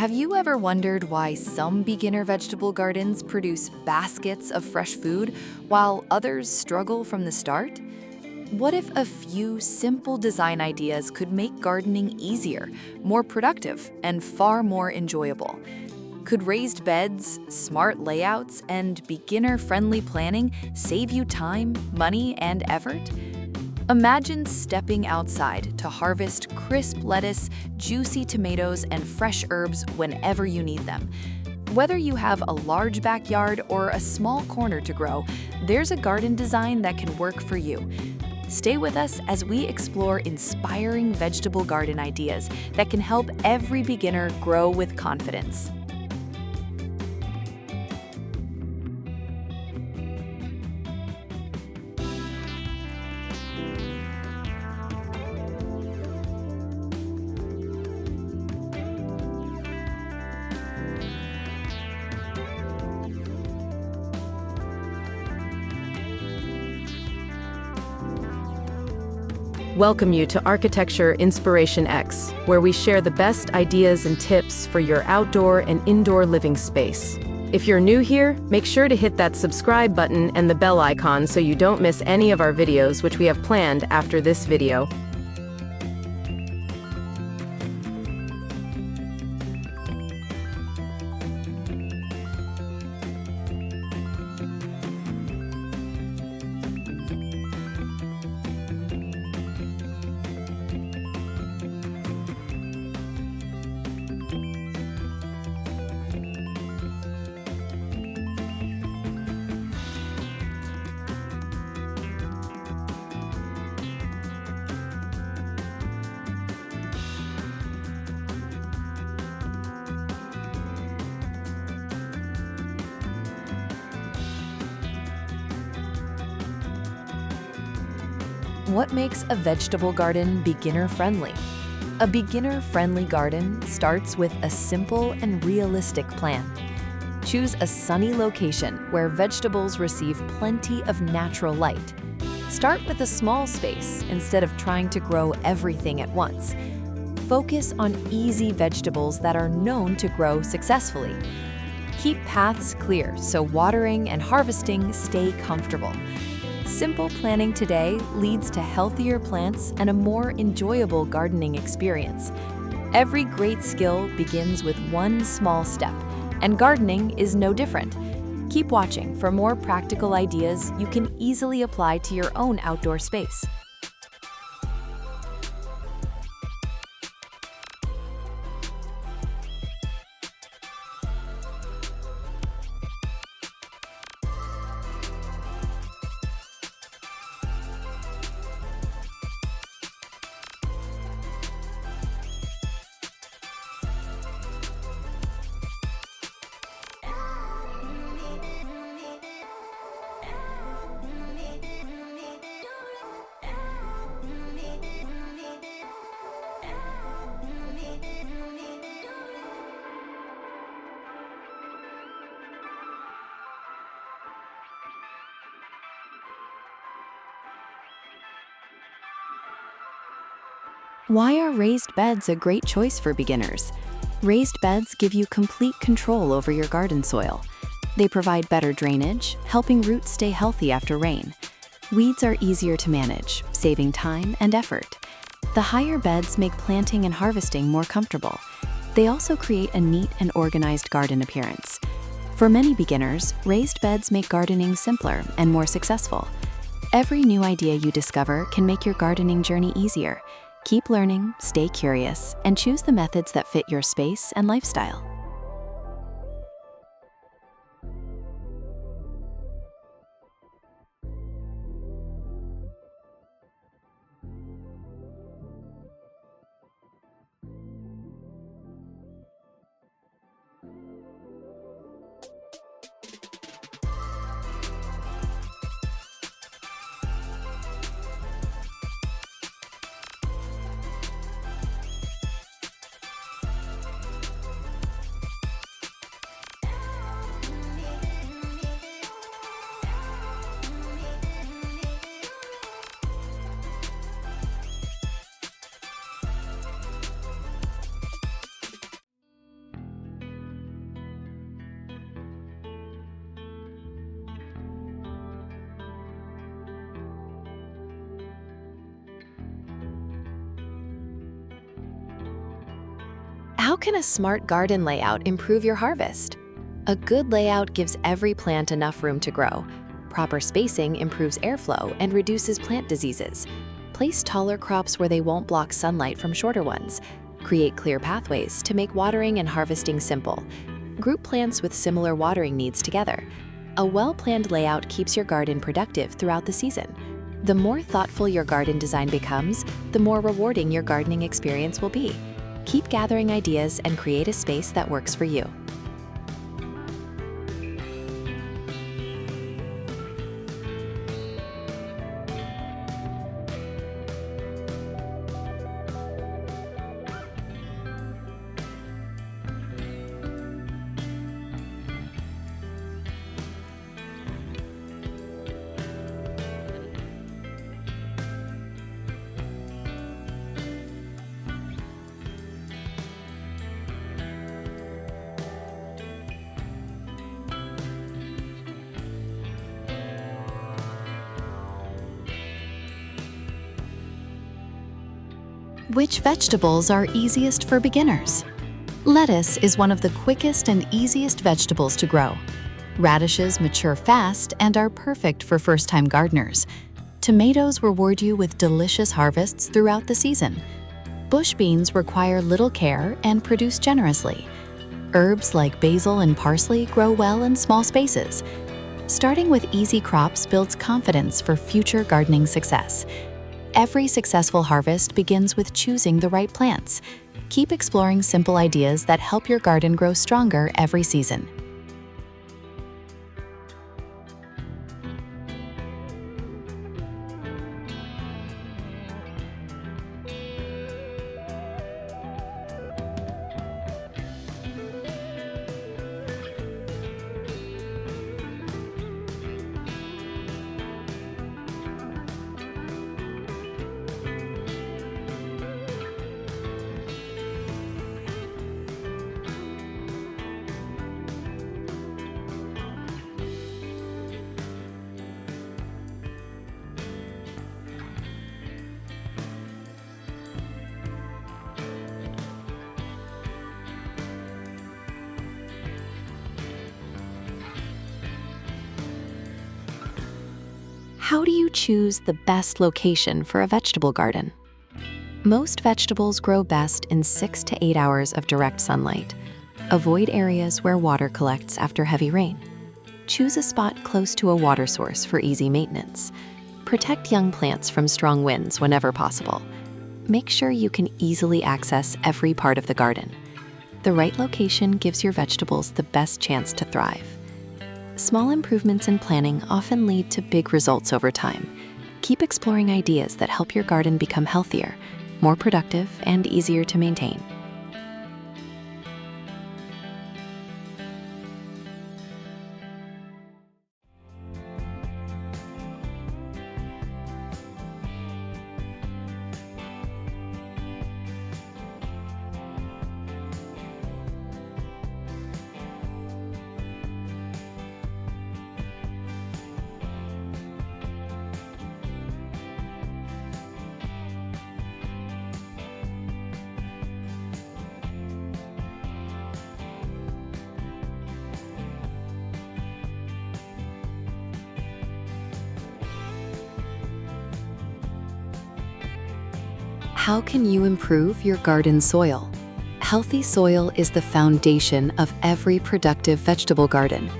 Have you ever wondered why some beginner vegetable gardens produce baskets of fresh food while others struggle from the start? What if a few simple design ideas could make gardening easier, more productive, and far more enjoyable? Could raised beds, smart layouts, and beginner-friendly planning save you time, money, and effort? Imagine stepping outside to harvest crisp lettuce, juicy tomatoes, and fresh herbs whenever you need them. Whether you have a large backyard or a small corner to grow, there's a garden design that can work for you. Stay with us as we explore inspiring vegetable garden ideas that can help every beginner grow with confidence. Welcome you to Architecture Inspiration X, where we share the best ideas and tips for your outdoor and indoor living space. If you're new here, make sure to hit that subscribe button and the bell icon so you don't miss any of our videos which we have planned after this video. What makes a vegetable garden beginner-friendly? A beginner-friendly garden starts with a simple and realistic plan. Choose a sunny location where vegetables receive plenty of natural light. Start with a small space instead of trying to grow everything at once. Focus on easy vegetables that are known to grow successfully. Keep paths clear so watering and harvesting stay comfortable. Simple planning today leads to healthier plants and a more enjoyable gardening experience. Every great skill begins with one small step, and gardening is no different. Keep watching for more practical ideas you can easily apply to your own outdoor space. Why are raised beds a great choice for beginners? Raised beds give you complete control over your garden soil. They provide better drainage, helping roots stay healthy after rain. Weeds are easier to manage, saving time and effort. The higher beds make planting and harvesting more comfortable. They also create a neat and organized garden appearance. For many beginners, raised beds make gardening simpler and more successful. Every new idea you discover can make your gardening journey easier. Keep learning, stay curious, and choose the methods that fit your space and lifestyle. can a smart garden layout improve your harvest? A good layout gives every plant enough room to grow. Proper spacing improves airflow and reduces plant diseases. Place taller crops where they won't block sunlight from shorter ones. Create clear pathways to make watering and harvesting simple. Group plants with similar watering needs together. A well-planned layout keeps your garden productive throughout the season. The more thoughtful your garden design becomes, the more rewarding your gardening experience will be. Keep gathering ideas and create a space that works for you. Which vegetables are easiest for beginners? Lettuce is one of the quickest and easiest vegetables to grow. Radishes mature fast and are perfect for first-time gardeners. Tomatoes reward you with delicious harvests throughout the season. Bush beans require little care and produce generously. Herbs like basil and parsley grow well in small spaces. Starting with easy crops builds confidence for future gardening success. Every successful harvest begins with choosing the right plants. Keep exploring simple ideas that help your garden grow stronger every season. How do you choose the best location for a vegetable garden? Most vegetables grow best in 6 to 8 hours of direct sunlight. Avoid areas where water collects after heavy rain. Choose a spot close to a water source for easy maintenance. Protect young plants from strong winds whenever possible. Make sure you can easily access every part of the garden. The right location gives your vegetables the best chance to thrive. Small improvements in planning often lead to big results over time. Keep exploring ideas that help your garden become healthier, more productive, and easier to maintain. How can you improve your garden soil? Healthy soil is the foundation of every productive vegetable garden.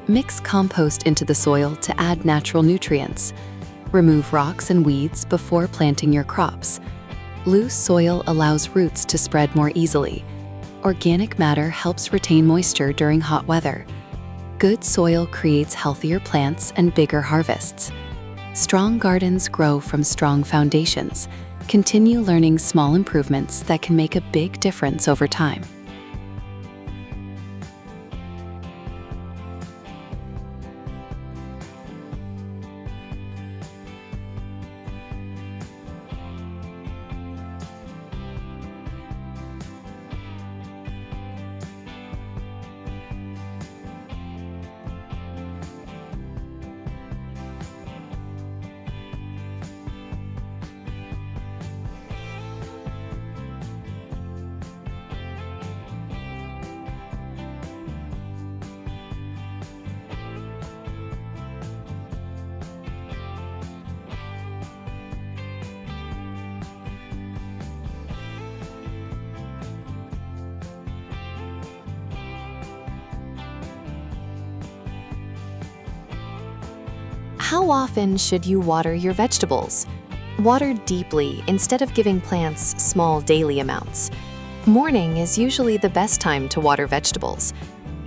Mix compost into the soil to add natural nutrients. Remove rocks and weeds before planting your crops. Loose soil allows roots to spread more easily. Organic matter helps retain moisture during hot weather. Good soil creates healthier plants and bigger harvests. Strong gardens grow from strong foundations. Continue learning small improvements that can make a big difference over time. How often should you water your vegetables? Water deeply instead of giving plants small daily amounts. Morning is usually the best time to water vegetables.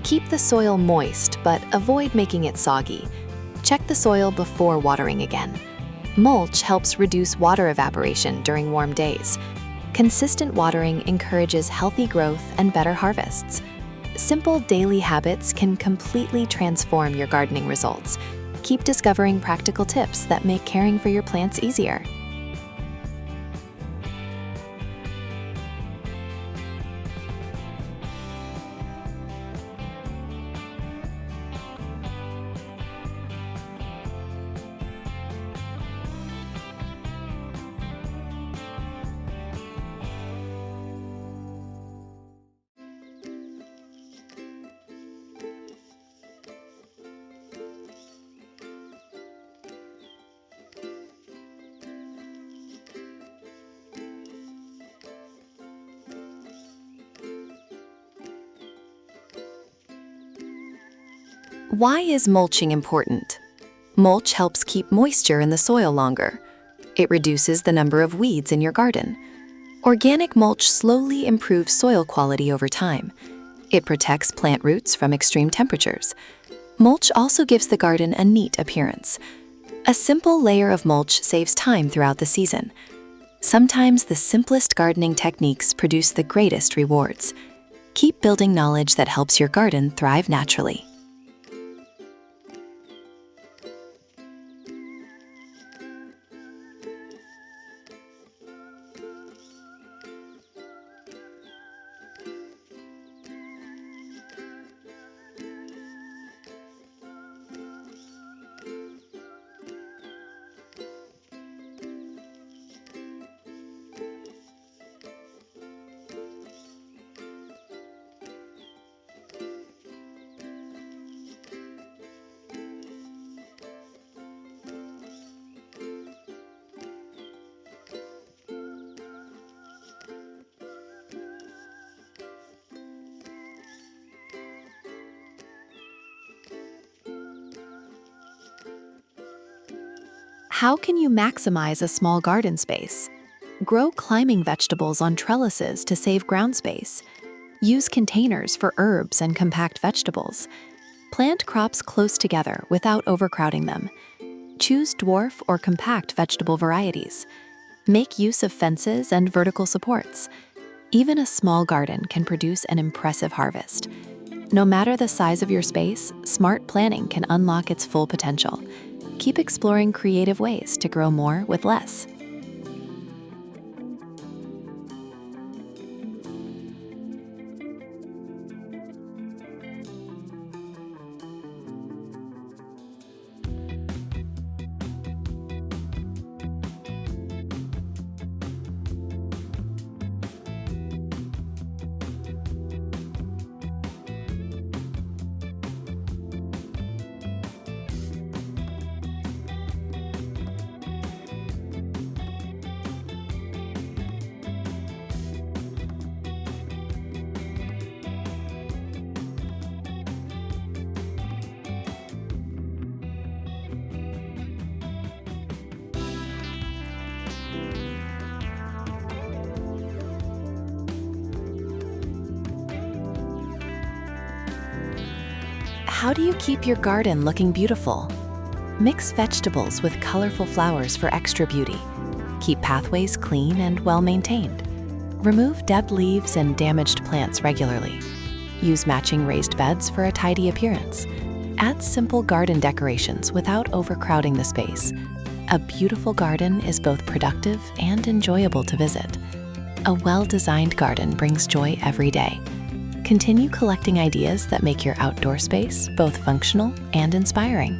Keep the soil moist, but avoid making it soggy. Check the soil before watering again. Mulch helps reduce water evaporation during warm days. Consistent watering encourages healthy growth and better harvests. Simple daily habits can completely transform your gardening results. Keep discovering practical tips that make caring for your plants easier. Why is mulching important? Mulch helps keep moisture in the soil longer. It reduces the number of weeds in your garden. Organic mulch slowly improves soil quality over time. It protects plant roots from extreme temperatures. Mulch also gives the garden a neat appearance. A simple layer of mulch saves time throughout the season. Sometimes the simplest gardening techniques produce the greatest rewards. Keep building knowledge that helps your garden thrive naturally. How can you maximize a small garden space? Grow climbing vegetables on trellises to save ground space. Use containers for herbs and compact vegetables. Plant crops close together without overcrowding them. Choose dwarf or compact vegetable varieties. Make use of fences and vertical supports. Even a small garden can produce an impressive harvest. No matter the size of your space, smart planning can unlock its full potential. Keep exploring creative ways to grow more with less. How do you keep your garden looking beautiful? Mix vegetables with colorful flowers for extra beauty. Keep pathways clean and well-maintained. Remove dead leaves and damaged plants regularly. Use matching raised beds for a tidy appearance. Add simple garden decorations without overcrowding the space. A beautiful garden is both productive and enjoyable to visit. A well-designed garden brings joy every day. Continue collecting ideas that make your outdoor space both functional and inspiring.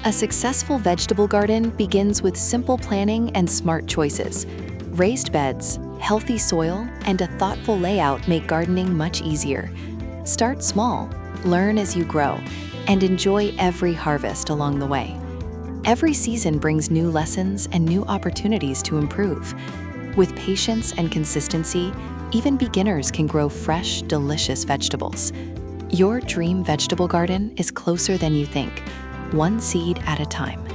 A successful vegetable garden begins with simple planning and smart choices. Raised beds, healthy soil, and a thoughtful layout make gardening much easier. Start small, learn as you grow, and enjoy every harvest along the way. Every season brings new lessons and new opportunities to improve. With patience and consistency, even beginners can grow fresh, delicious vegetables. Your dream vegetable garden is closer than you think, one seed at a time.